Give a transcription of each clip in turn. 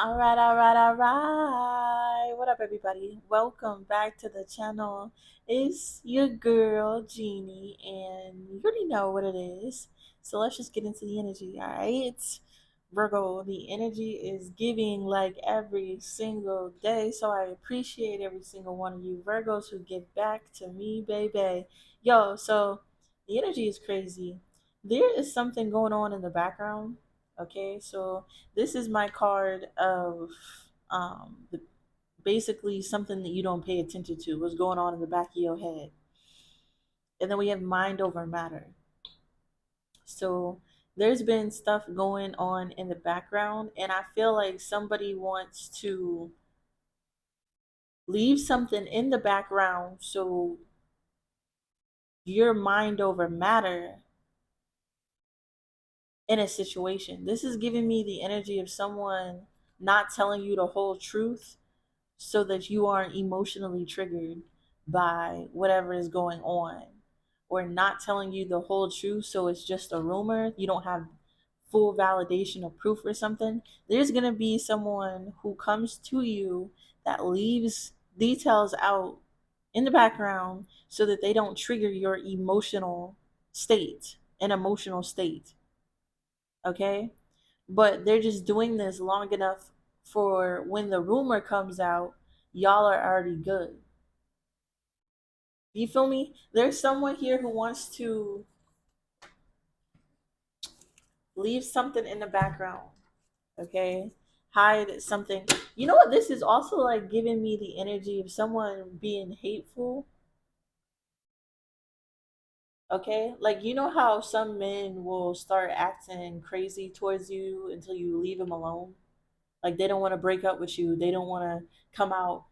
All right, all right, all right. What up, everybody? Welcome back to the channel. It's your girl, Jeannie, and you already know what it is. So let's just get into the energy, all right? Virgo, the energy is giving like every single day. So I appreciate every single one of you Virgos who give back to me, baby. Yo, so the energy is crazy. There is something going on in the background. Okay, so this is my card of basically something that you don't pay attention to, what's going on in the back of your head. And then we have mind over matter. So there's been stuff going on in the background, and I feel like somebody wants to leave something in the background so your mind over matter in a situation. This is giving me the energy of someone not telling you the whole truth so that you aren't emotionally triggered by whatever is going on, or not telling you the whole truth so it's just a rumor, you don't have full validation or proof or something. There's going to be someone who comes to you that leaves details out in the background so that they don't trigger your emotional state, okay? But they're just doing this long enough for when the rumor comes out, y'all are already good. You feel me? There's someone here who wants to leave something in the background, okay? Hide something. You know what? This is also like giving me the energy of someone being hateful, okay? Like, you know how some men will start acting crazy towards you until you leave them alone? Like they don't want to break up with you. They don't want to come out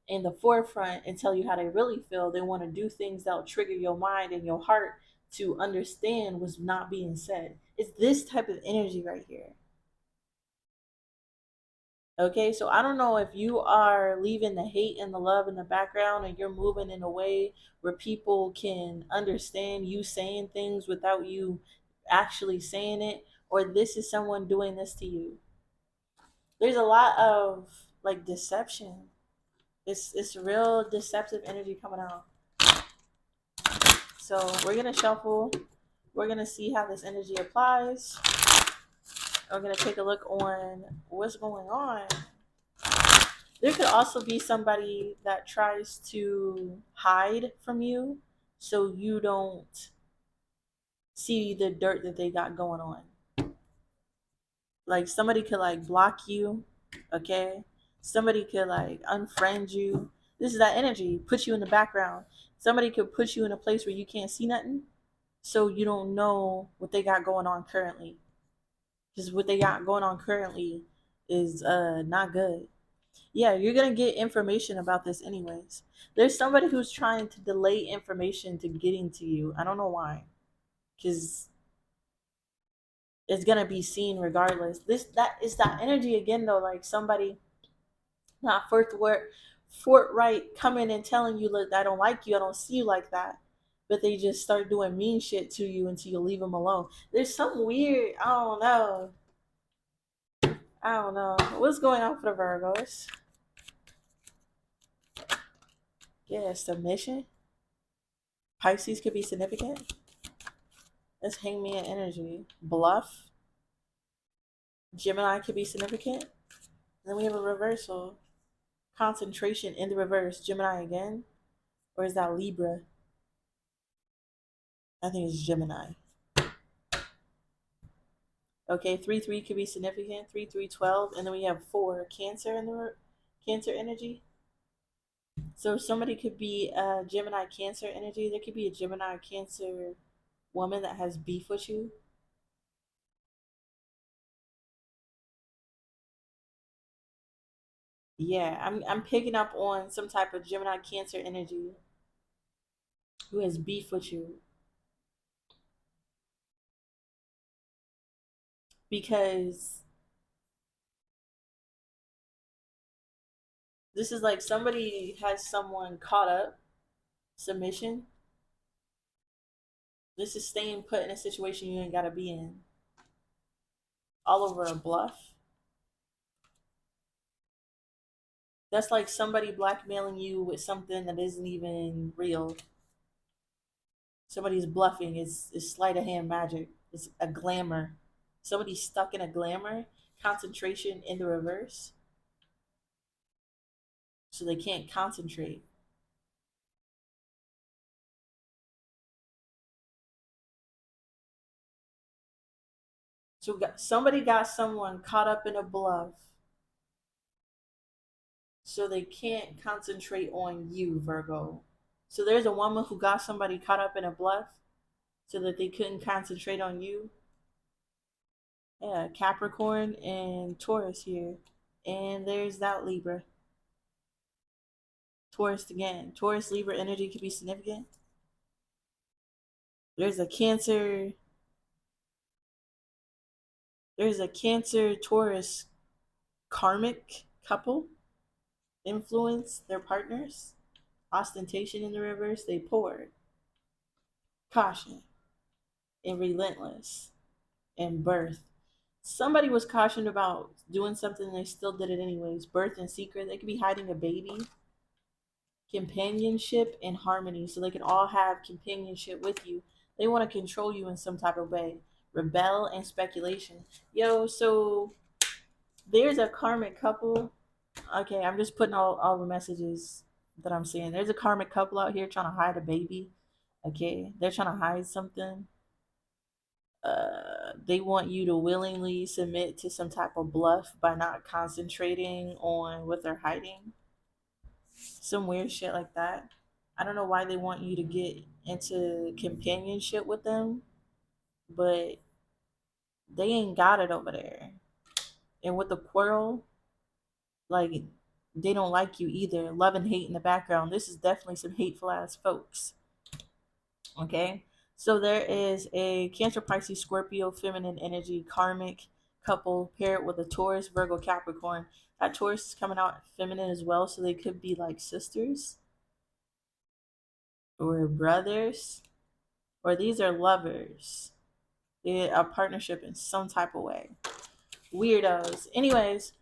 in the forefront and tell you how they really feel. They want to do things that'll trigger your mind and your heart to understand what's not being said. It's this type of energy right here. Okay, so I don't know if you are leaving the hate and the love in the background and you're moving in a way where people can understand you saying things without you actually saying it, or this is someone doing this to you. There's a lot of like deception. It's real deceptive energy coming out. So we're gonna shuffle. We're gonna see how this energy applies. We're gonna take a look on what's going on. There could also be somebody that tries to hide from you so you don't see the dirt that they got going on. Like somebody could like block you, okay? Somebody could like unfriend you. This is that energy, put you in the background. Somebody could put you in a place where you can't see nothing, so you don't know what they got going on currently. Because what they got going on currently is not good. Yeah, you're gonna get information about this anyways. There's somebody who's trying to delay information to getting to you. I don't know why. Because it's gonna be seen regardless. This that is that energy again though, like somebody not forthright coming and telling you, look, I don't like you, I don't see you like that. But they just start doing mean shit to you until you leave them alone. There's some weird, I don't know. I don't know. What's going on for the Virgos? Yeah, submission. Pisces could be significant. Let's hang me in energy. Bluff. Gemini could be significant. Then we have a reversal. Concentration in the reverse. Gemini again. Or is that Libra? I think it's Gemini. Okay, 3-3 could be significant. 3-3-12, and then we have 4 Cancer in the Cancer energy. So somebody could be a Gemini Cancer energy. There could be a Gemini Cancer woman that has beef with you. Yeah, I'm picking up on some type of Gemini Cancer energy who has beef with you, because this is like somebody has someone caught up. Submission. This is staying put in a situation you ain't gotta be in. All over a bluff. That's like somebody blackmailing you with something that isn't even real. Somebody's bluffing. It's sleight of hand magic. It's a glamour. Somebody's stuck in a glamour, concentration in the reverse, so they can't concentrate. So somebody got someone caught up in a bluff, so they can't concentrate on you, Virgo. So there's a woman who got somebody caught up in a bluff, so that they couldn't concentrate on you. Yeah, Capricorn and Taurus here. And there's that Libra. Taurus again. Taurus Libra energy could be significant. There's a Cancer. There's a Cancer Taurus karmic couple. Influence their partners. Ostentation in the reverse. They poured. Caution. And relentless. And birth. Somebody was cautioned about doing something and they still did it anyways. Birth and secret. They could be hiding a baby. Companionship and harmony, so they can all have companionship with you. They want to control you in some type of way. Rebel and speculation. Yo, so there's a karmic couple. Okay, I'm just putting all the messages that I'm seeing. There's a karmic couple out here trying to hide a baby. Okay, they're trying to hide something. They want you to willingly submit to some type of bluff by not concentrating on what they're hiding. Some weird shit like that. I don't know why they want you to get into companionship with them, but they ain't got it over there. And with the quarrel, like, they don't like you either. Love and hate in the background. This is definitely some hateful ass folks. Okay? So there is a Cancer, Pisces, Scorpio, feminine energy, karmic couple paired with a Taurus, Virgo, Capricorn. That Taurus is coming out feminine as well, so they could be like sisters or brothers, or these are lovers. They're a partnership in some type of way. Weirdos. Anyways,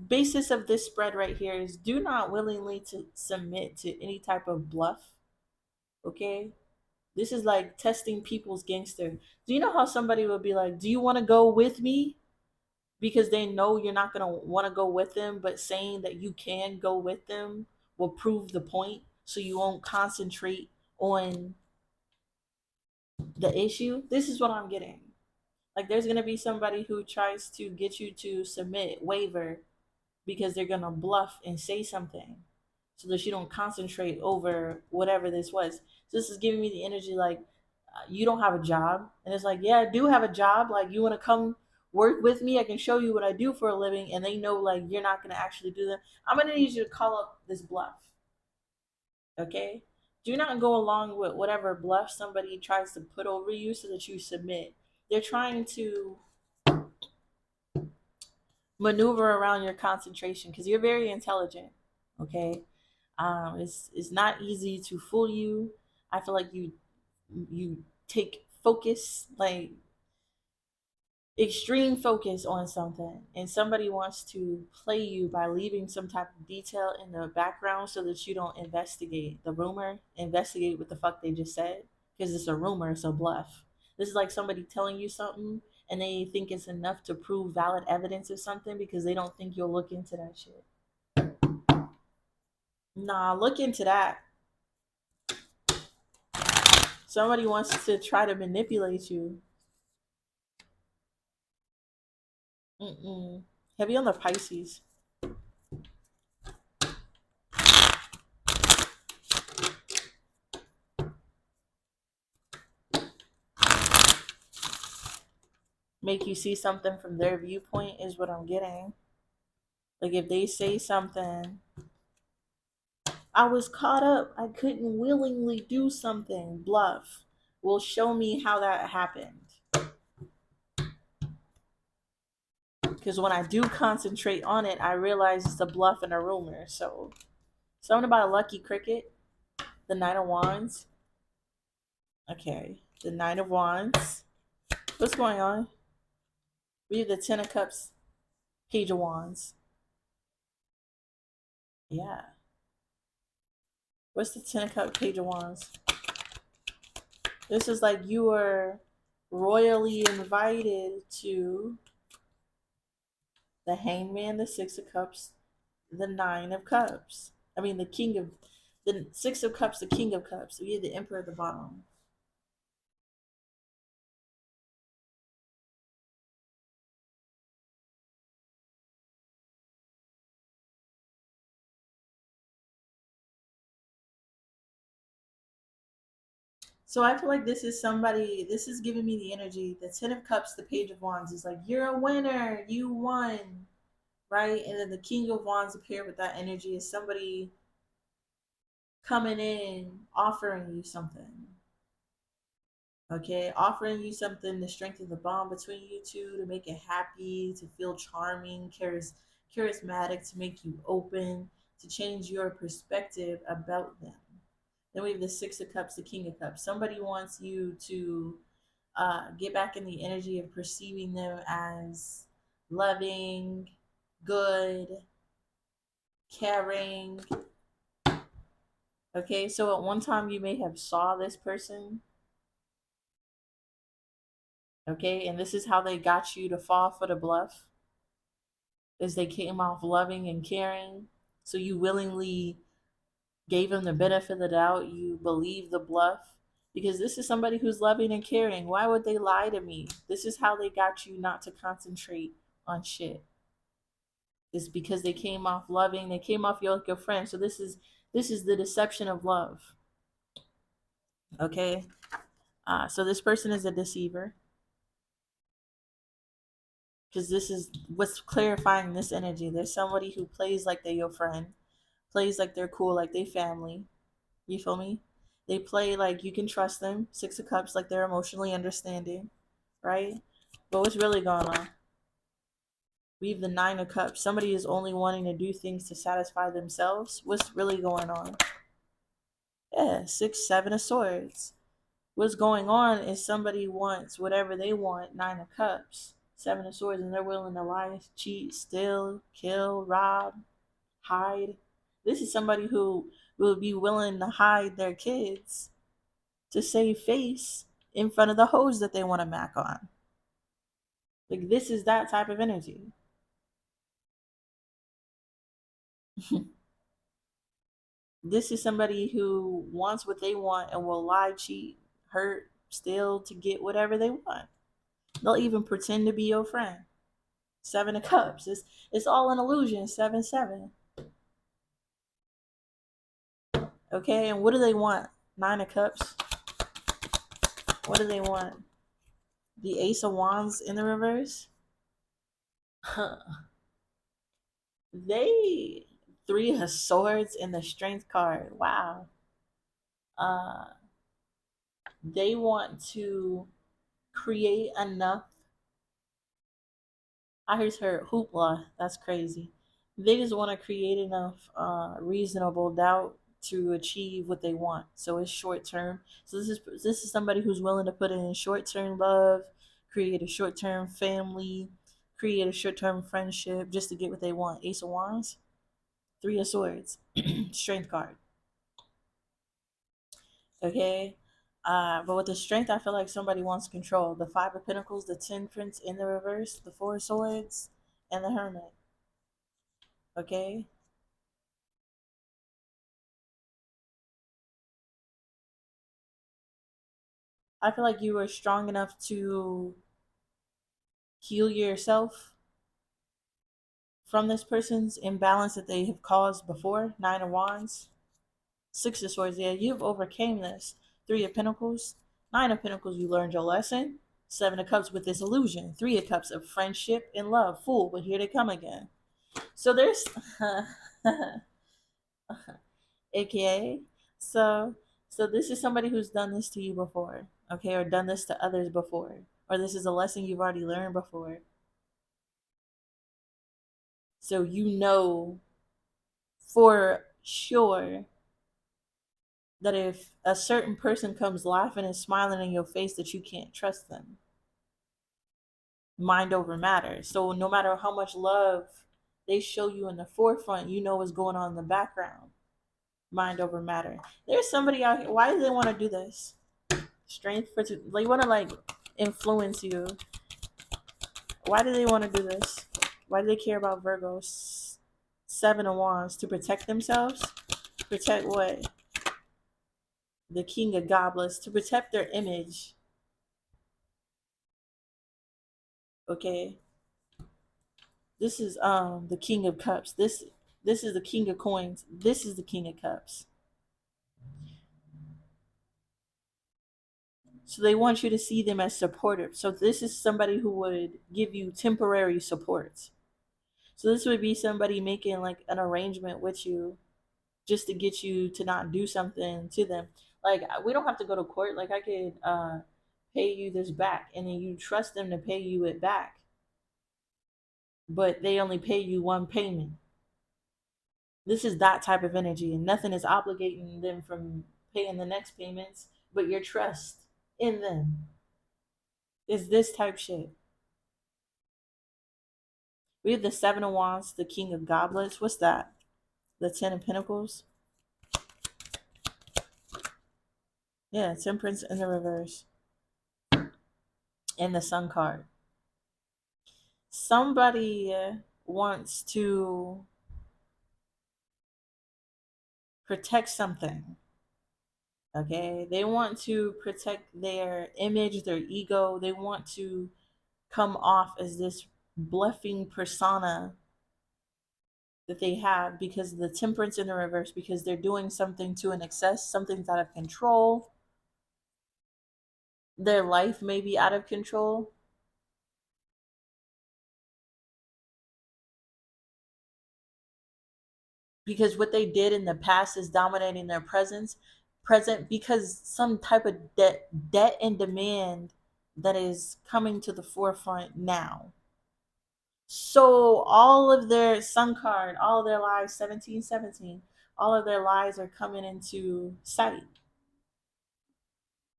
basis of this spread right here is do not willingly to submit to any type of bluff. Okay? This is like testing people's gangster. Do you know how somebody would be like, do you want to go with me? Because they know you're not going to want to go with them, but saying that you can go with them will prove the point, so you won't concentrate on the issue. This is what I'm getting. Like, there's going to be somebody who tries to get you to submit, waver, because they're going to bluff and say something so that you don't concentrate over whatever this was. So this is giving me the energy like, you don't have a job. And it's like, yeah, I do have a job. Like, you want to come work with me? I can show you what I do for a living. And they know, like, you're not going to actually do that. I'm going to need you to call up this bluff. Okay? Do not go along with whatever bluff somebody tries to put over you so that you submit. They're trying to maneuver around your concentration because you're very intelligent. Okay? It's not easy to fool you. I feel like you take focus, like extreme focus on something, and somebody wants to play you by leaving some type of detail in the background so that you don't investigate the rumor, investigate what the fuck they just said, because it's a rumor, it's a bluff. This is like somebody telling you something and they think it's enough to prove valid evidence of something because they don't think you'll look into that shit. Nah, look into that. Somebody wants to try to manipulate you. Mm-mm. Heavy on the Pisces. Make you see something from their viewpoint is what I'm getting. Like, if they say something, I was caught up, I couldn't willingly do something, bluff. Will show me how that happened. Because when I do concentrate on it, I realize it's a bluff and a rumor. So, something about a lucky cricket, the Knight of Wands. Okay, the Knight of Wands. What's going on? We have the Ten of Cups. Page of Wands. Yeah. What's the Ten of Cups, Page of Wands? This is like you were royally invited to the Hangman, the Six of Cups, the Nine of Cups. I mean, the Six of Cups, the King of Cups. So you have the Emperor at the bottom. So I feel like this is somebody, this is giving me the energy. The Ten of Cups, the Page of Wands is like, you're a winner, you won, right? And then the King of Wands appear with that energy is somebody coming in, offering you something. Okay, offering you something to strengthen the bond between you two, to make it happy, to feel charming, charismatic, to make you open, to change your perspective about them. Then we have the Six of Cups, the King of Cups. Somebody wants you to get back in the energy of perceiving them as loving, good, caring. Okay, so at one time you may have saw this person. Okay, and this is how they got you to fall for the bluff. Is they came off loving and caring. So you willingly gave them the benefit of the doubt. You believe the bluff because this is somebody who's loving and caring. Why would they lie to me? This is how they got you not to concentrate on shit. It's because they came off loving. They came off your like a friend. So this is the deception of love. Okay. So this person is a deceiver because this is what's clarifying this energy. There's somebody who plays like they're your friend, plays like they're cool, like they family. You feel me? They play like you can trust them. Six of Cups, like they're emotionally understanding, right? But what's really going on? We have the Nine of Cups. Somebody is only wanting to do things to satisfy themselves. What's really going on? Yeah, six, Seven of Swords. What's going on is somebody wants whatever they want, Nine of Cups, Seven of Swords, and they're willing to lie, cheat, steal, kill, rob, hide. This is somebody who will be willing to hide their kids to save face in front of the hoes that they want to mac on. Like this is that type of energy. This is somebody who wants what they want and will lie, cheat, hurt, steal to get whatever they want. They'll even pretend to be your friend. Seven of Cups. It's all an illusion. 7-7. Okay, and what do they want? Nine of Cups. What do they want? The Ace of Wands in the reverse. They Three of Swords in the Strength card. Wow. Uh, they want to create enough. I just heard hoopla. That's crazy. They just want to create enough reasonable doubt to achieve what they want. So it's short term. So this is somebody who's willing to put in short term love, create a short term family, create a short term friendship just to get what they want. Ace of Wands, Three of Swords, Strength card. Okay. But with the strength, I feel like somebody wants control. The Five of Pentacles, the Ten Prince in the reverse, the Four of Swords, and the Hermit. Okay. I feel like you were strong enough to heal yourself from this person's imbalance that they have caused before. Nine of Wands, Six of Swords. Yeah, you've overcame this. Three of Pentacles, Nine of Pentacles. You learned your lesson. Seven of Cups with this illusion. Three of Cups of friendship and love. Fool, but here they come again. So there's, aka, so so this is somebody who's done this to you before, okay, or done this to others before, or this is a lesson you've already learned before. So you know for sure that if a certain person comes laughing and smiling in your face, that you can't trust them. mind over matter. So no matter how much love they show you in the forefront, you know what's going on in the background. Mind over matter. There's somebody out here. Why do they want to do this? Strength for they want to like influence you. Why do they want to do this? Why do they care about Virgos? Seven of Wands to protect themselves. Protect what? The King of Goblets to protect their image. Okay. This is the King of Cups. This is the King of Coins. This is the King of Cups. So they want you to see them as supportive. So this is somebody who would give you temporary support. So this would be somebody making like an arrangement with you just to get you to not do something to them. Like we don't have to go to court. Like I could pay you this back and then you trust them to pay you it back. But they only pay you one payment. This is that type of energy and nothing is obligating them from paying the next payments, but your trust in them is this type shit. We have the Seven of Wands, the King of Goblets. What's that? The Ten of Pentacles. Yeah, Temperance in the reverse. And the Sun card. Somebody wants to protect something. Okay? They want to protect their image, their ego. They want to come off as this bluffing persona that they have because of the Temperance in the reverse, because they're doing something to an excess, something's out of control. Their life may be out of control. Because what they did in the past is dominating their present because some type of debt and demand that is coming to the forefront now. So all of their Sun card, all of their lies, 1717, all of their lies are coming into sight.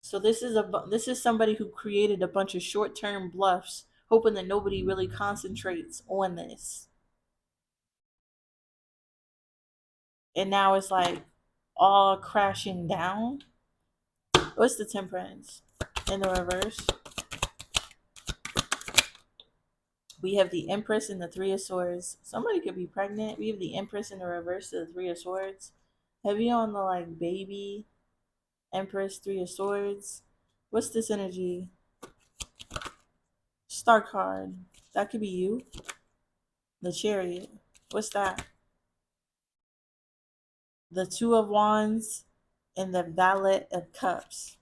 So this is somebody who created a bunch of short-term bluffs, hoping that nobody really concentrates on this. And now it's like all crashing down. What's the Temperance in the reverse? We have the Empress and the Three of Swords. Somebody could be pregnant. We have the Empress in the reverse of the Three of Swords. Heavy on the like baby. Empress, Three of Swords. What's this energy? Star card. That could be you. The Chariot. What's that? The Two of Wands and the Valet of Cups.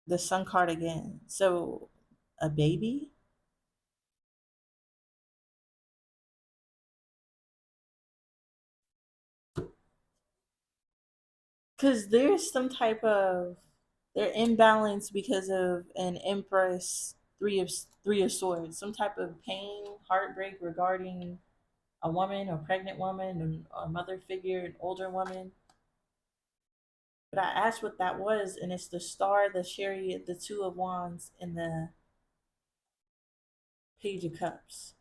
The Sun card again. So, a baby? Because there's some type of they're imbalanced because of an Empress, three of swords, some type of pain, heartbreak regarding a woman, a pregnant woman, a mother figure, an older woman. But I asked what that was, and it's the Star, the Chariot, the Two of Wands, and the Page of Cups.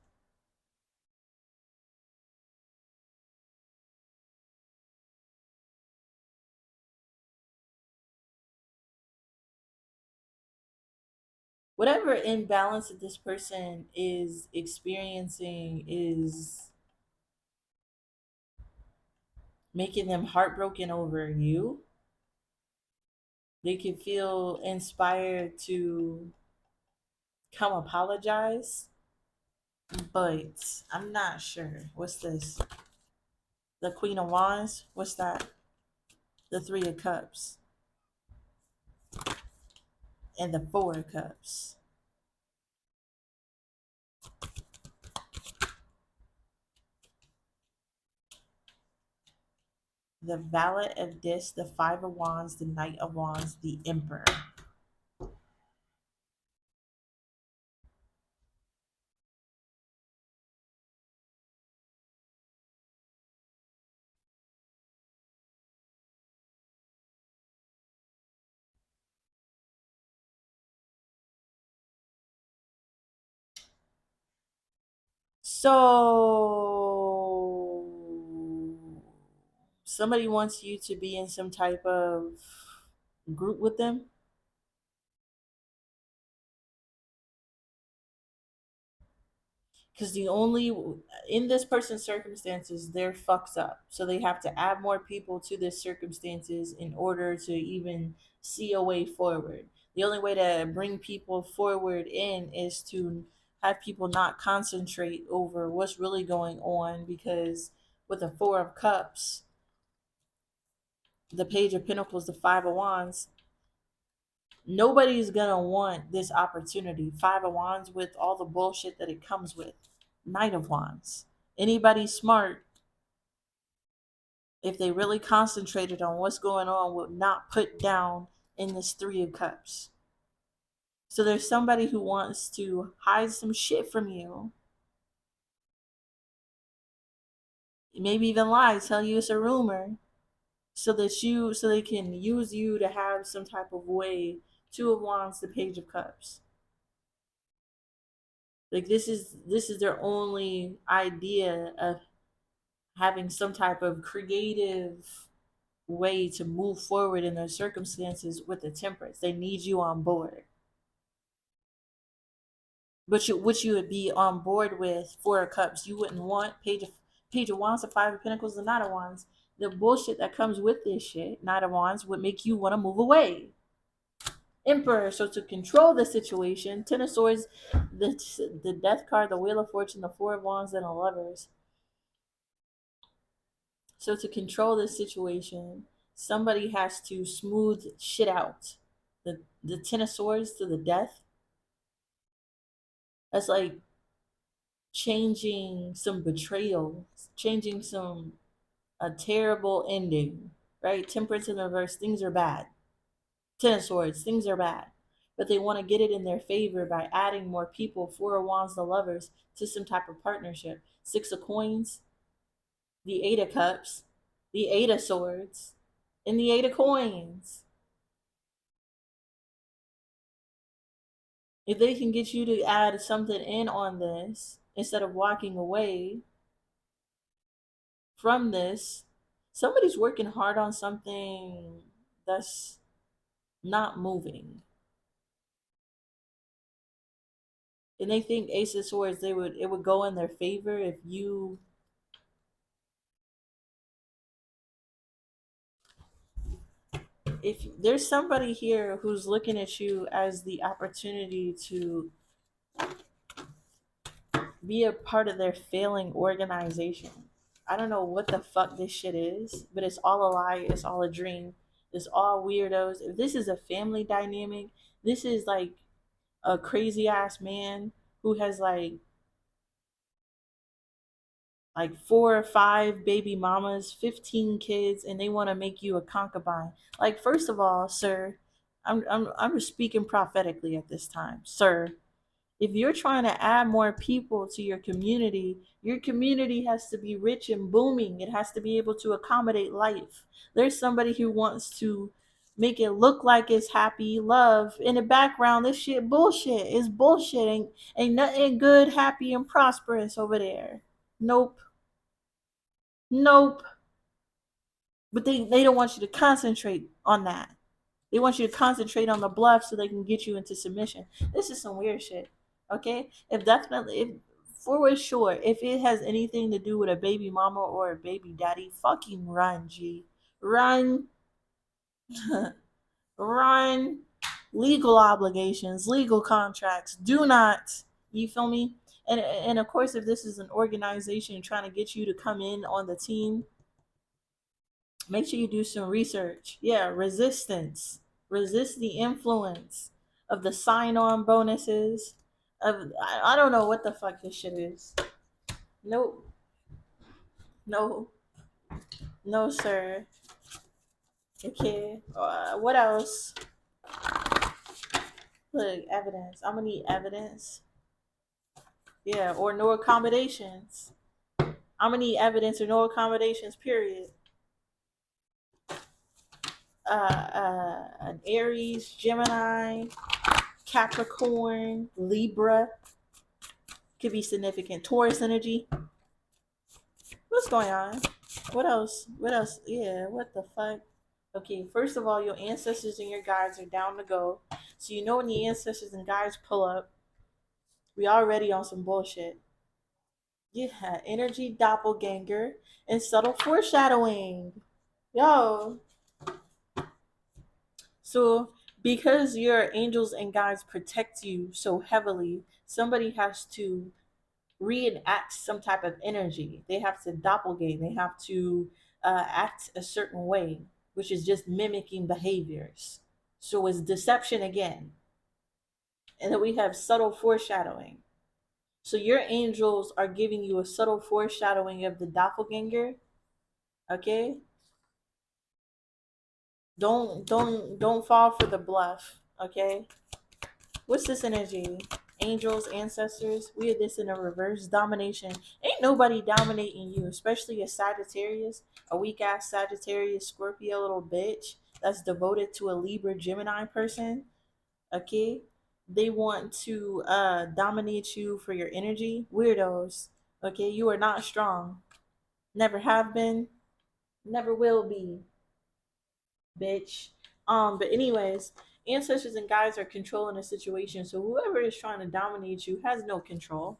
Whatever imbalance that this person is experiencing is making them heartbroken over you. They can feel inspired to come apologize, but I'm not sure. What's this? The Queen of Wands? What's that? The Three of Cups and the Four of Cups. The Valet of Discs, the Five of Wands, the Knight of Wands, the Emperor. So somebody wants you to be in some type of group with them. Because the only, in this person's circumstances, they're fucked up. So they have to add more people to this circumstances in order to even see a way forward. The only way to bring people forward in is to have people not concentrate over what's really going on, because with the Four of Cups, the Page of Pentacles, the Five of Wands, nobody's gonna want this opportunity. Five of Wands with all the bullshit that it comes with. Knight of Wands. Anybody smart, if they really concentrated on what's going on, would not put down in this Three of Cups. So there's somebody who wants to hide some shit from you. Maybe even lie, tell you it's a rumor, so they can use you to have some type of way. Two of Wands, the Page of Cups. Like this is their only idea of having some type of creative way to move forward in their circumstances with the Temperance. They need you on board. But what you would be on board with Four of Cups. You wouldn't want Page of Wands, the Five of Pentacles, the Knight of Wands. The bullshit that comes with this shit, Knight of Wands, would make you want to move away. Emperor, so to control the situation. Ten of Swords, the Death card, the Wheel of Fortune, the Four of Wands, and the Lovers. So to control this situation, somebody has to smooth shit out. The Ten of Swords to the Death. That's like changing some betrayal, changing some a terrible ending, right? Temperance in reverse, things are bad. Ten of Swords, things are bad. But they want to get it in their favor by adding more people, Four of Wands, the Lovers, to some type of partnership. Six of Coins, the Eight of Cups, the Eight of Swords, and the Eight of Coins. If they can get you to add something in on this instead of walking away from this, somebody's working hard on something that's not moving. And they think Ace of Swords, it would go in their favor if there's somebody here who's looking at you as the opportunity to be a part of their failing organization. I don't know what the fuck this shit is, but it's all a lie, it's all a dream, it's all weirdos. If this is a family dynamic, this is like a crazy ass man who has like 4 or 5 baby mamas, 15 kids, and they want to make you a concubine. Like, first of all, sir, I'm speaking prophetically at this time, sir. If you're trying to add more people to your community has to be rich and booming. It has to be able to accommodate life. There's somebody who wants to make it look like it's happy, love. In the background, this shit bullshit. It's bullshit. Ain't nothing good, happy, and prosperous over there. Nope. Nope. But they don't want you to concentrate on that. They want you to concentrate on the bluff so they can get you into submission. This is some weird shit. Okay? If definitely, if for sure, if it has anything to do with a baby mama or a baby daddy, fucking run, G. Run. Run. Legal obligations, legal contracts. Do not. You feel me? And of course, if this is an organization trying to get you to come in on the team, make sure you do some research. Yeah, resistance. Resist the influence of the sign-on bonuses. I don't know what the fuck this shit is. Nope. No. No, sir. Okay. What else? Look, evidence. I'm gonna need evidence. Yeah, or no accommodations. I'm gonna need evidence or no accommodations. Period. An Aries, Gemini, Capricorn, Libra, Could be significant. Taurus energy. What's going on? What else? What else? Yeah, what the fuck? Okay, first of all, your ancestors and your guides are down to go. So you know when the ancestors and guides pull up, we already on some bullshit. Yeah, energy doppelganger and subtle foreshadowing. Yo. So because your angels and guides protect you so heavily, somebody has to reenact some type of energy. They have to doppelgate. They have to act a certain way, which is just mimicking behaviors. So it's deception again. And then we have subtle foreshadowing. So your angels are giving you a subtle foreshadowing of the doppelganger. Okay? Don't fall for the bluff. Okay? What's this energy? Angels, ancestors. We are this in a reverse domination. Ain't nobody dominating you, especially a Sagittarius, a weak ass Sagittarius, Scorpio little bitch that's devoted to a Libra Gemini person. Okay? They want to dominate you for your energy. Weirdos. Okay? You are not strong. Never have been. Never will be. Bitch. But anyways, ancestors and guides are controlling the situation. So whoever is trying to dominate you has no control.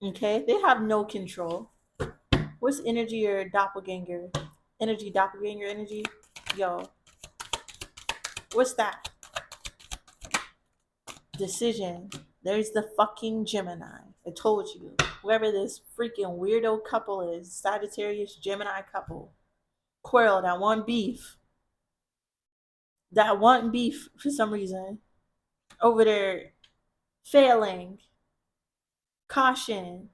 Okay? They have no control. What's energy or doppelganger? Energy, doppelganger energy? Yo. What's that? Decision. There's the fucking Gemini. I told you. Whoever this freaking weirdo couple is, Sagittarius Gemini couple. Quarrel, that one beef. That one beef for some reason. Over there failing. Caution.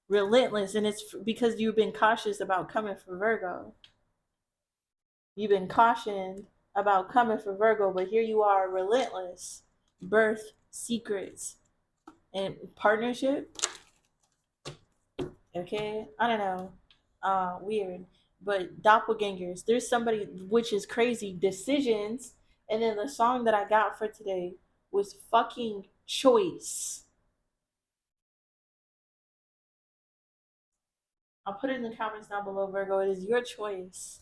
Relentless. And it's because you've been cautious about coming for Virgo. You've been cautioned about coming for Virgo, but here you are, relentless. Birth, secrets, and partnership. Okay, I don't know. Weird, but doppelgangers. There's somebody which is crazy. Decisions, and then the song that I got for today was fucking choice. I'll put it in the comments down below, Virgo. It is your choice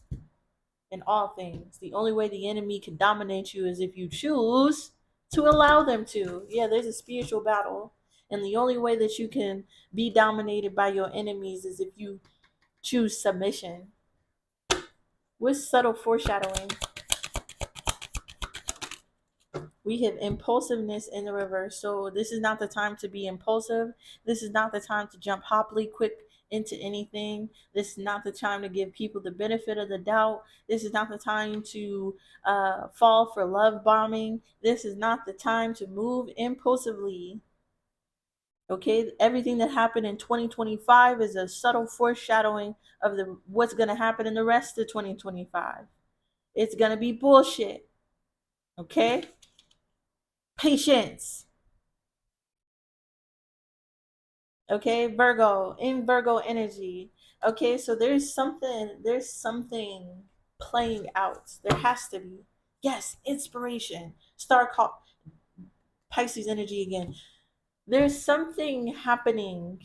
in all things. The only way the enemy can dominate you is if you choose to allow them to. Yeah, there's a spiritual battle. And the only way that you can be dominated by your enemies is if you choose submission. With subtle foreshadowing, we have impulsiveness in the reverse. So this is not the time to be impulsive. This is not the time to jump hoppily quick into anything. This is not the time to give people the benefit of the doubt. This is not the time to fall for love bombing. This is not the time to move impulsively. Okay, everything that happened in 2025 is a subtle foreshadowing of what's going to happen in the rest of 2025. It's going to be bullshit. Okay? Patience. Okay, Virgo, in Virgo energy. Okay, so there's something playing out. There has to be. Yes, inspiration. Star call Pisces energy again. There's something happening,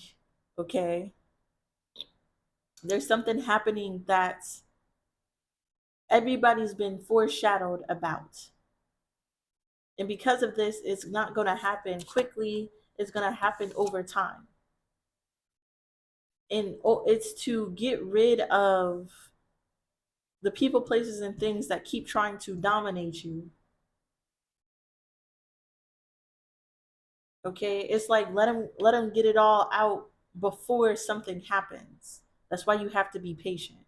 okay? There's something happening that everybody's been foreshadowed about. And because of this, it's not going to happen quickly. It's going to happen over time. And it's to get rid of the people, places, and things that keep trying to dominate you. Okay? It's like let them get it all out before something happens. That's why you have to be patient.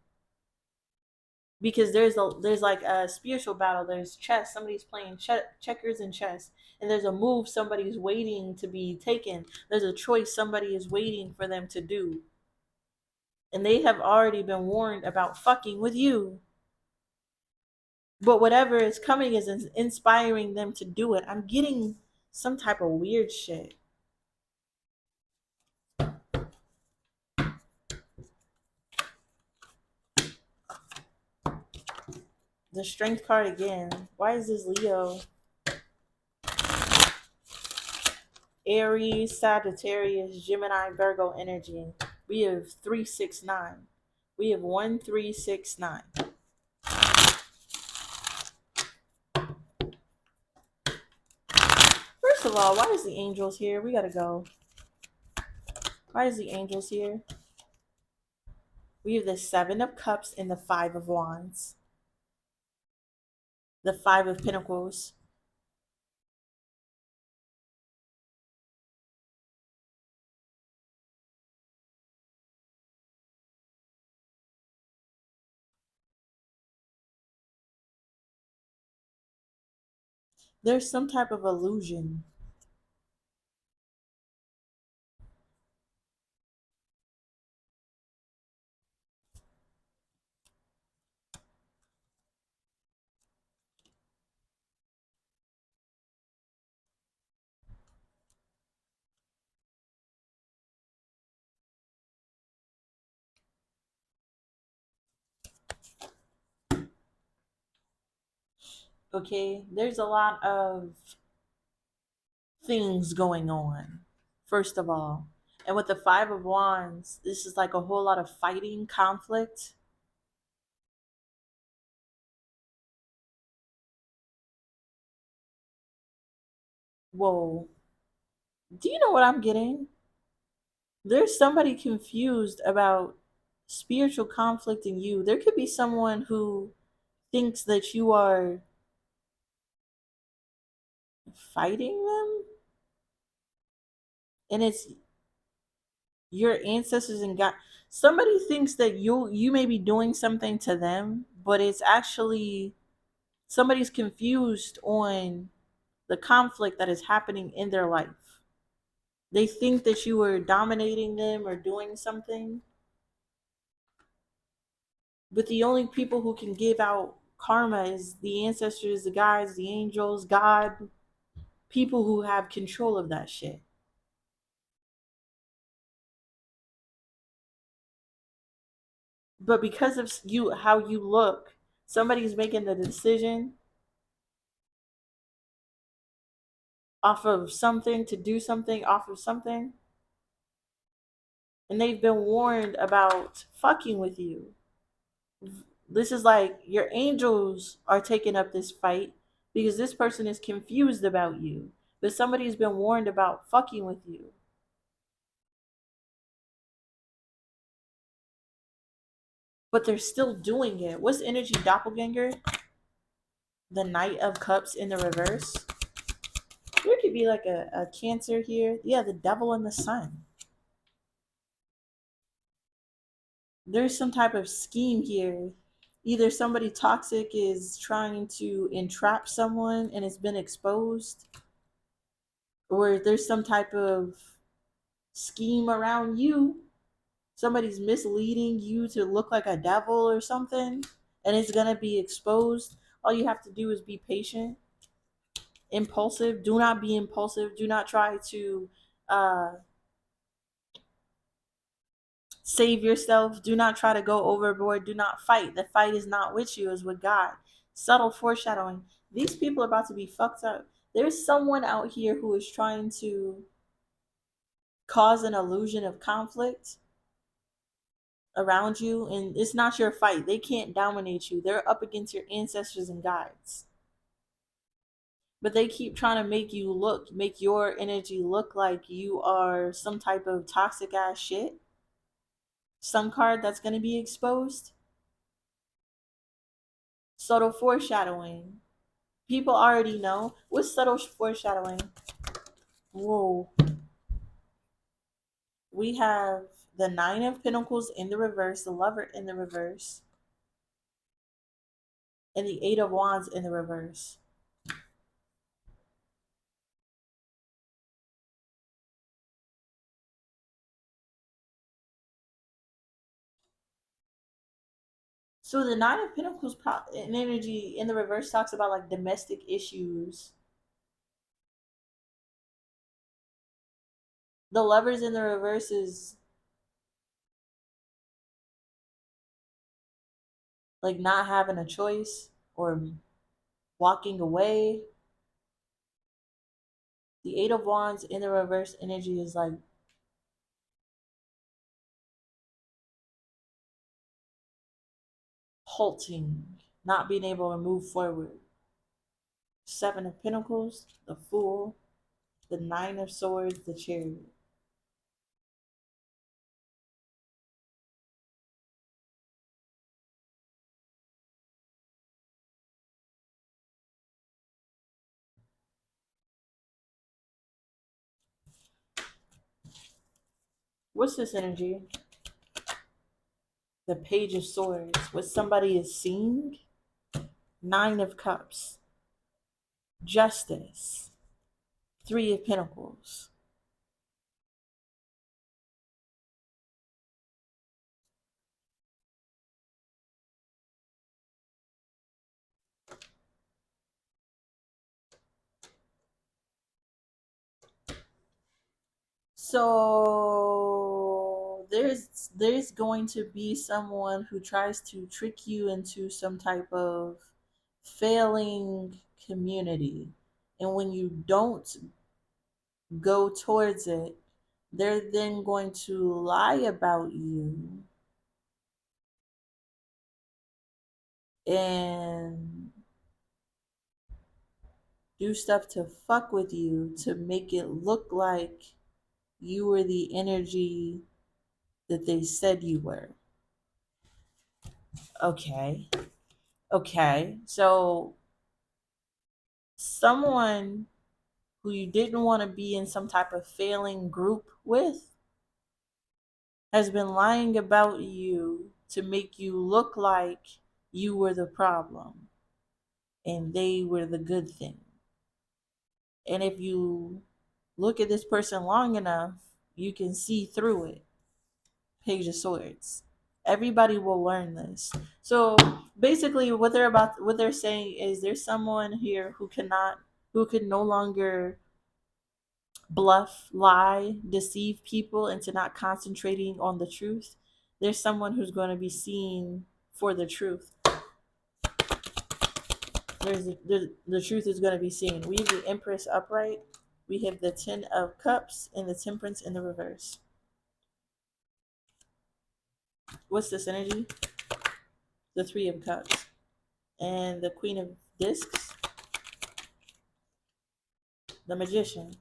Because there's like a spiritual battle. There's chess. Somebody's playing checkers and chess, and there's a move somebody's waiting to be taken. There's a choice somebody is waiting for them to do, and they have already been warned about fucking with you. But whatever is coming is inspiring them to do it. I'm getting some type of weird shit. The Strength card again. Why is this Leo? Aries, Sagittarius, Gemini, Virgo energy. We have 369. We have 1369. First of all, why is the angels here? We gotta go. Why is the angels here? We have the Seven of Cups and the Five of Wands. The Five of Pentacles. There's some type of illusion. Okay, there's a lot of things going on, first of all. And with the Five of Wands, this is like a whole lot of fighting, conflict. Whoa. Do you know what I'm getting? There's somebody confused about spiritual conflict in you. There could be someone who thinks that you are fighting them, and it's your ancestors and God. Somebody thinks that you may be doing something to them, but it's actually somebody's confused on the conflict that is happening in their life. They think that you are dominating them or doing something, but the only people who can give out karma is the ancestors, the guides, the angels, God, people who have control of that shit. But because of you, how you look, somebody's making the decision off of something to do something off of something, and they've been warned about fucking with you. This is like your angels are taking up this fight because this person is confused about you, but somebody's been warned about fucking with you. But they're still doing it. What's energy doppelganger? The Knight of Cups in the reverse. There could be like a Cancer here. Yeah, the Devil and the Sun. There's some type of scheme here. Either somebody toxic is trying to entrap someone and it's been exposed, or there's some type of scheme around you. Somebody's misleading you to look like a devil or something, and it's gonna be exposed. All you have to do is be patient. Impulsive. Do not be impulsive. Do not try to uh, save yourself. Do not try to go overboard. Do not fight. The fight is not with you, it's with God. Subtle foreshadowing. These people are about to be fucked up. There's someone out here who is trying to cause an illusion of conflict around you, and it's not your fight. They can't dominate you. They're up against your ancestors and guides. But they keep trying to make your energy look like you are some type of toxic ass shit. Some card that's going to be exposed. Subtle foreshadowing. People already know. What's subtle foreshadowing? Whoa. We have the Nine of Pentacles in the reverse, the Lover in the reverse, and the Eight of Wands in the reverse. So the Nine of Pentacles in energy in the reverse talks about like domestic issues. The Lovers in the reverse is like not having a choice or walking away. The Eight of Wands in the reverse energy is like halting, not being able to move forward. Seven of Pentacles, the Fool, the Nine of Swords, the Chariot. What's this energy? The Page of Swords. What somebody is seeing? Nine of Cups. Justice. Three of Pentacles. So there's going to be someone who tries to trick you into some type of failing community. And when you don't go towards it, they're then going to lie about you and do stuff to fuck with you to make it look like you were the energy that they said you were. Okay. Okay. So someone who you didn't want to be in some type of failing group with has been lying about you to make you look like you were the problem and they were the good thing. And if you look at this person long enough, you can see through it. Page of Swords. Everybody will learn this. So basically what they're saying is there's someone here who can no longer bluff, lie, deceive people into not concentrating on the truth. There's someone who's going to be seen for the truth. The truth is going to be seen. We have the Empress upright. We have the Ten of Cups and the Temperance in the reverse. What's this energy? The Three of Cups. And the Queen of Discs. The Magician.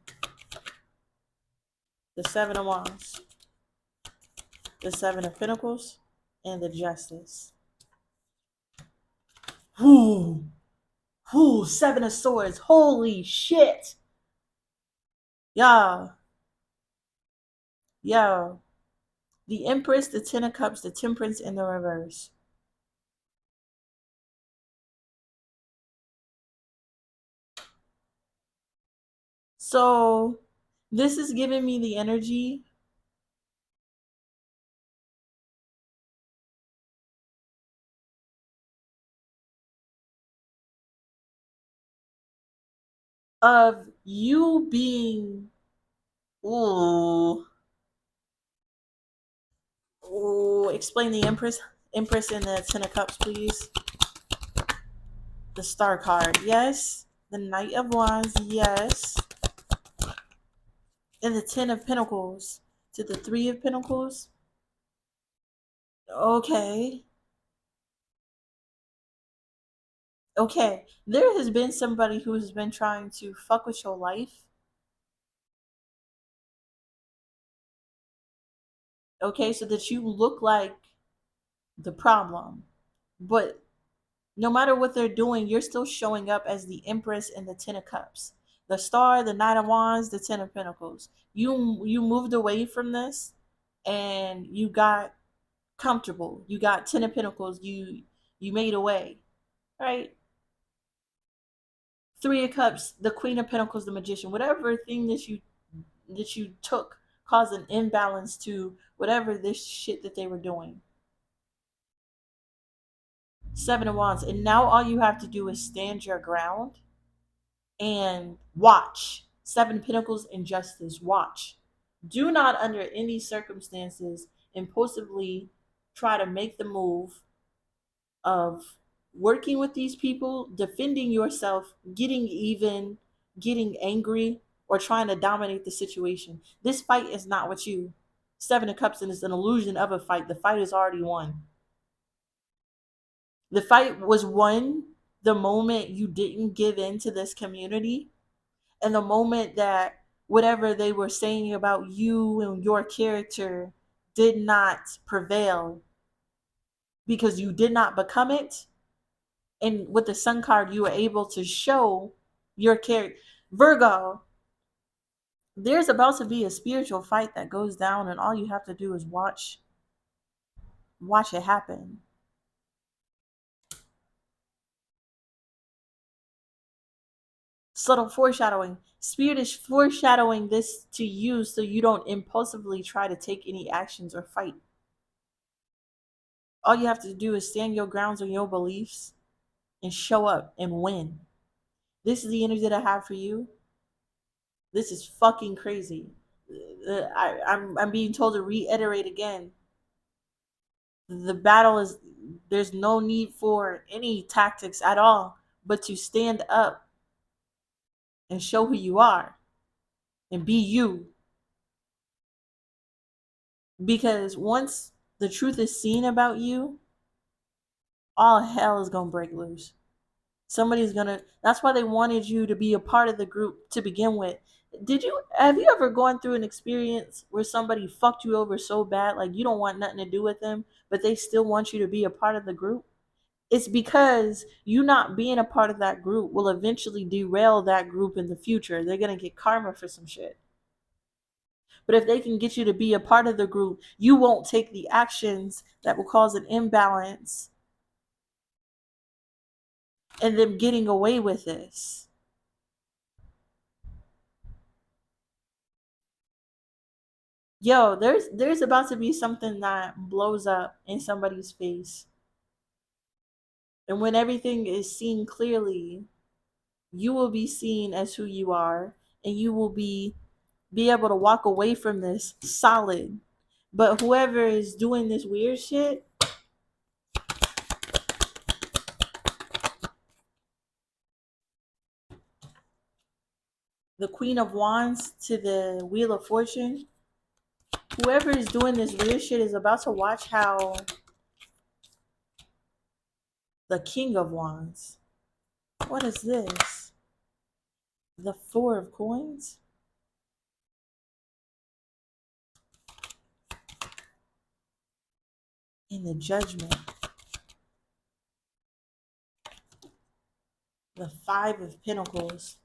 The Seven of Wands. The Seven of Pentacles. And the Justice. Ooh. Ooh, Seven of Swords. Holy shit. Y'all. Yo. The Empress, the Ten of Cups, the Temperance in the reverse. So this is giving me the energy of you being ooh. Ooh, explain the Empress and the Ten of Cups, please. The Star card, yes. The Knight of Wands, yes. And the Ten of Pentacles to the Three of Pentacles. Okay. Okay. There has been somebody who has been trying to fuck with your life. Okay, so that you look like the problem. But no matter what they're doing, you're still showing up as the Empress and the Ten of Cups. The Star, the Knight of Wands, the Ten of Pentacles. You moved away from this and you got comfortable. You got Ten of Pentacles. You made away. Right? Three of Cups, the Queen of Pentacles, the Magician. Whatever thing that you took caused an imbalance to whatever this shit that they were doing. Seven of Wands. And now all you have to do is stand your ground and watch. Seven Pentacles and Justice. Watch. Do not, under any circumstances, impulsively try to make the move of working with these people, defending yourself, getting even, getting angry, or trying to dominate the situation. This fight is not with you. Seven of Cups is an illusion of a fight. The fight is already won. The fight was won the moment you didn't give in to this community, and the moment that whatever they were saying about you and your character did not prevail because you did not become it. And with the Sun card, you were able to show your character. Virgo, there's about to be a spiritual fight that goes down, and all you have to do is watch it happen. Subtle foreshadowing. Spirit is foreshadowing this to you so you don't impulsively try to take any actions or fight. All you have to do is stand your grounds on your beliefs and show up and win. This is the energy that I have for you. This is fucking crazy. I'm being told to reiterate again. The battle is, there's no need for any tactics at all, but to stand up and show who you are and be you. Because once the truth is seen about you, all hell is gonna break loose. Somebody's gonna, that's why they wanted you to be a part of the group to begin with. Have you ever gone through an experience where somebody fucked you over so bad, like you don't want nothing to do with them, but they still want you to be a part of the group? It's because you not being a part of that group will eventually derail that group in the future. They're gonna get karma for some shit. But if they can get you to be a part of the group, you won't take the actions that will cause an imbalance and them getting away with this. Yo, there's about to be something that blows up in somebody's face. And when everything is seen clearly, you will be seen as who you are, and you will be able to walk away from this solid. But whoever is doing this weird shit, the Queen of Wands to the Wheel of Fortune, whoever is doing this weird shit is about to watch how the King of Wands. What is this? The Four of Coins? In the Judgment. The Five of Pentacles.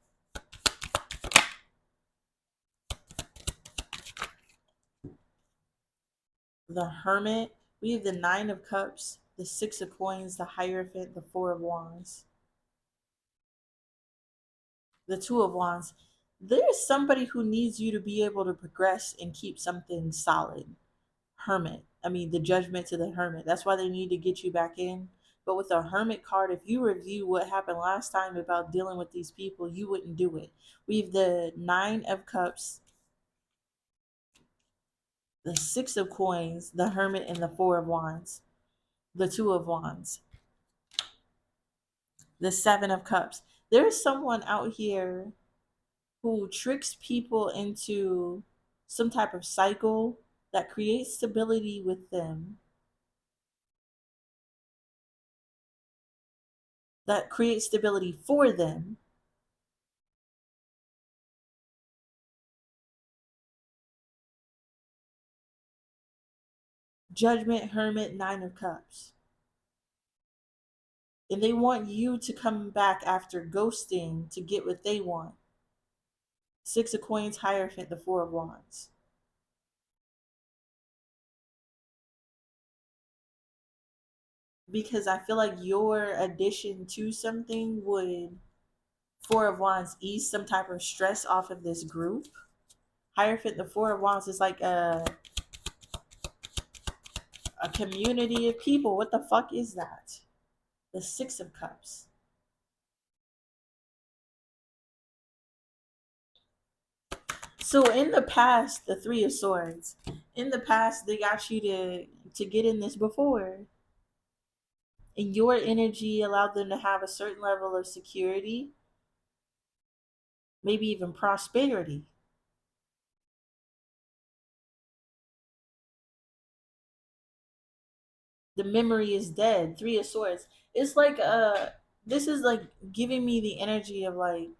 The Hermit. We have the Nine of Cups, the Six of Coins, the Hierophant, the Four of Wands. The Two of Wands. There's somebody who needs you to be able to progress and keep something solid. Hermit. I mean, the Judgment to the Hermit. That's why they need to get you back in. But with a Hermit card, if you review what happened last time about dealing with these people, you wouldn't do it. We have the Nine of Cups, the Six of Coins, the Hermit, and the Four of Wands. The Two of Wands. The Seven of Cups. There's someone out here who tricks people into some type of cycle that creates stability with them, that creates stability for them. Judgment, Hermit, Nine of Cups. And they want you to come back after ghosting to get what they want. Six of Coins, Hierophant, the Four of Wands. Because I feel like your addition to something would, Four of Wands, ease some type of stress off of this group. Hierophant, the Four of Wands is like a community of people. What the fuck is that? The Six of Cups. So in the past, the Three of Swords. In the past, they got you to get in this before. And your energy allowed them to have a certain level of security. maybe even prosperity. The memory is dead. Three of Swords. It's like this is like giving me the energy of like,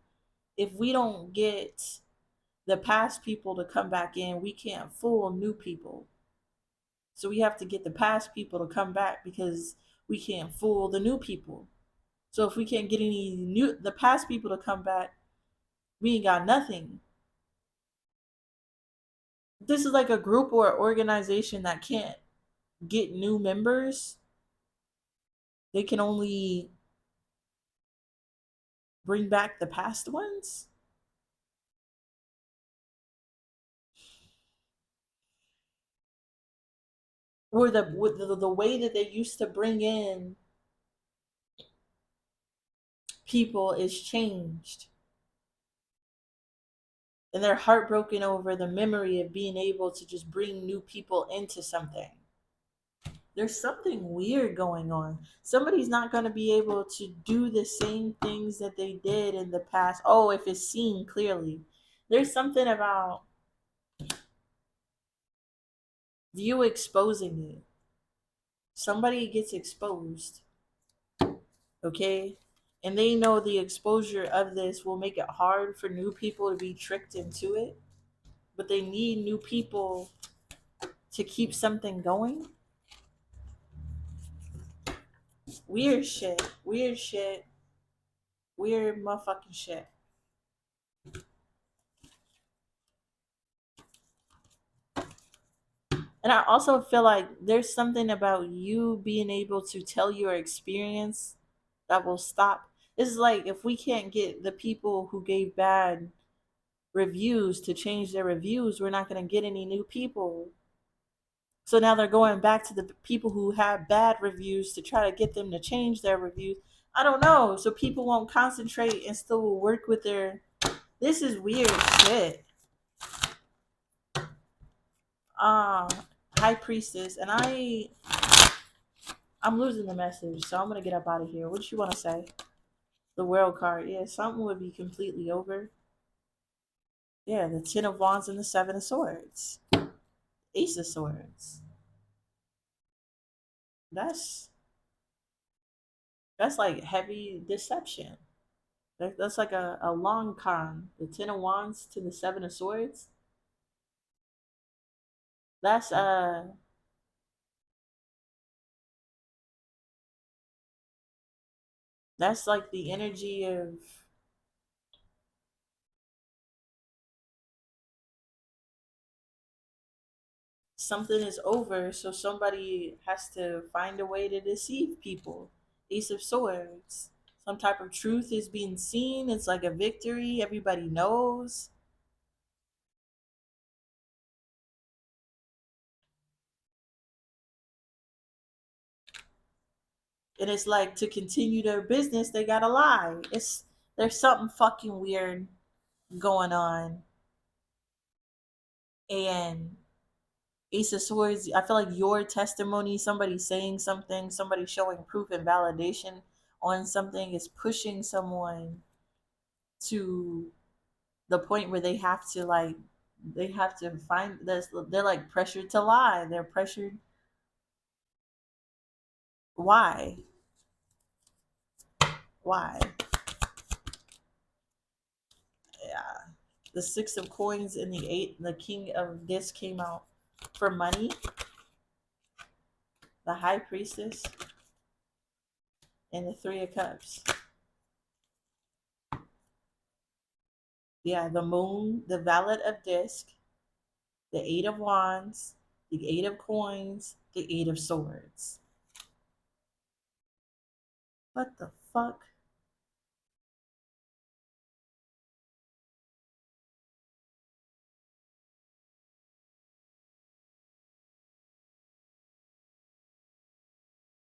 if we don't get the past people to come back in, we can't fool new people. So we have to get the past people to come back because we can't fool the new people. So if we can't get any new the past people to come back, we ain't got nothing. This is like a group or organization that can't get new members. They can only bring back the past ones. Or the way that they used to bring in people is changed. And they're heartbroken over the memory of being able to just bring new people into something. There's something weird going on. Somebody's not going to be able to do the same things that they did in the past. Oh, if it's seen clearly. There's something about you exposing it. Somebody gets exposed, okay? And they know the exposure of this will make it hard for new people to be tricked into it. But they need new people to keep something going. Weird shit. Weird shit. Weird motherfucking shit. And I also feel like there's something about you being able to tell your experience that will stop. It's like if we can't get the people who gave bad reviews to change their reviews, we're not going to get any new people. So now they're going back to the people who have bad reviews to try to get them to change their reviews. I don't know. So people won't concentrate and still work with their. This is weird shit. Uh, High Priestess, and I'm losing the message, so I'm gonna get up out of here. What you want to say? The World card, yeah, something would be completely over. Yeah, the Ten of Wands and the Seven of Swords, Ace of Swords. That's that's like heavy deception. That's like a long con. The Ten of Wands to the Seven of Swords. That's that's like the energy of something is over, so somebody has to find a way to deceive people. Ace of Swords. Some type of truth is being seen. It's like a victory. Everybody knows. And it's like to continue their business, they gotta lie. It's there's something fucking weird going on. And Ace of Swords, I feel like your testimony, somebody saying something, somebody showing proof and validation on something is pushing someone to the point where they have to find this, they're like pressured to lie. They're pressured. Why? Why? Yeah. The Six of Coins and the Eight, the King of this came out for money. The High Priestess and the Three of Cups. Yeah, the Moon, the Valet of Disc, the Eight of Wands, the Eight of Coins, the Eight of Swords. What the fuck?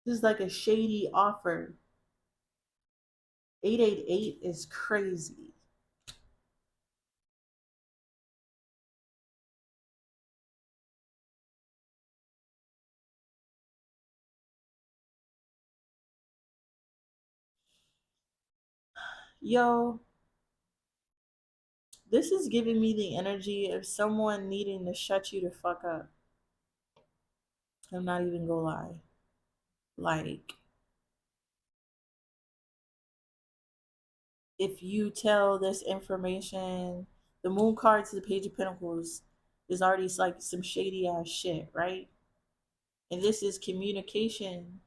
This is like a shady offer. 888 is crazy. Yo, This is giving me the energy of someone needing to shut you the fuck up. I'm not even gonna lie. Like, if you tell this information, the moon card to the Page of Pentacles is already like some shady ass shit, right? And this is communication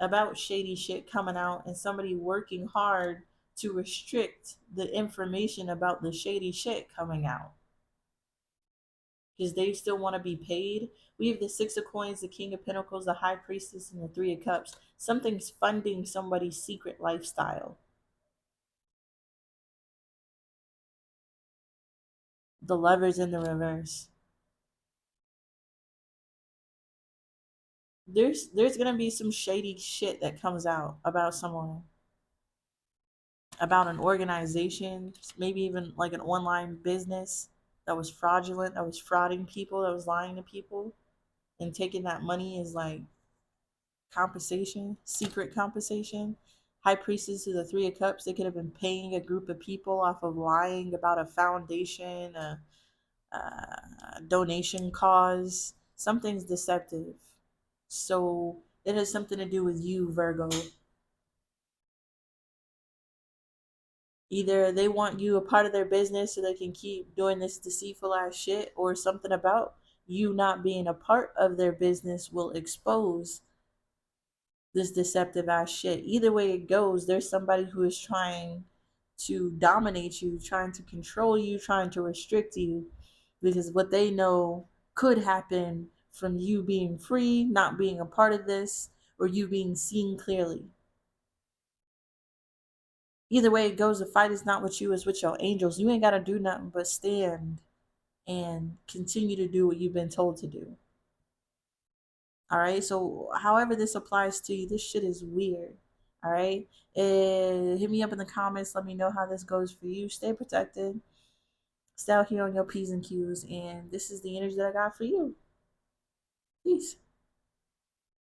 about shady shit coming out and somebody working hard to restrict the information about the shady shit coming out because they still want to be paid. We have the Six of Coins, the King of Pentacles, the High Priestess, and the Three of Cups. Something's funding somebody's secret lifestyle. The Lovers in the reverse. There's gonna be some shady shit that comes out about someone, about an organization, maybe even like an online business that was fraudulent, that was frauding people, that was lying to people, and taking that money as like compensation, secret compensation. High Priestess to the Three of Cups, they could have been paying a group of people off of lying about a foundation, a donation cause. Something's deceptive. So it has something to do with you, Virgo. Either they want you a part of their business so they can keep doing this deceitful ass shit, or something about you not being a part of their business will expose this deceptive ass shit. Either way it goes, there's somebody who is trying to dominate you, trying to control you, trying to restrict you, because what they know could happen from you being free, not being a part of this, or you being seen clearly. Either way it goes, the fight is not with you, it's with your angels. You ain't got to do nothing but stand and continue to do what you've been told to do. All right. So, however this applies to you, this shit is weird. All right. Hit me up in the comments. Let me know how this goes for you. Stay protected. Stay out here on your P's and Q's. And this is the energy that I got for you. Peace.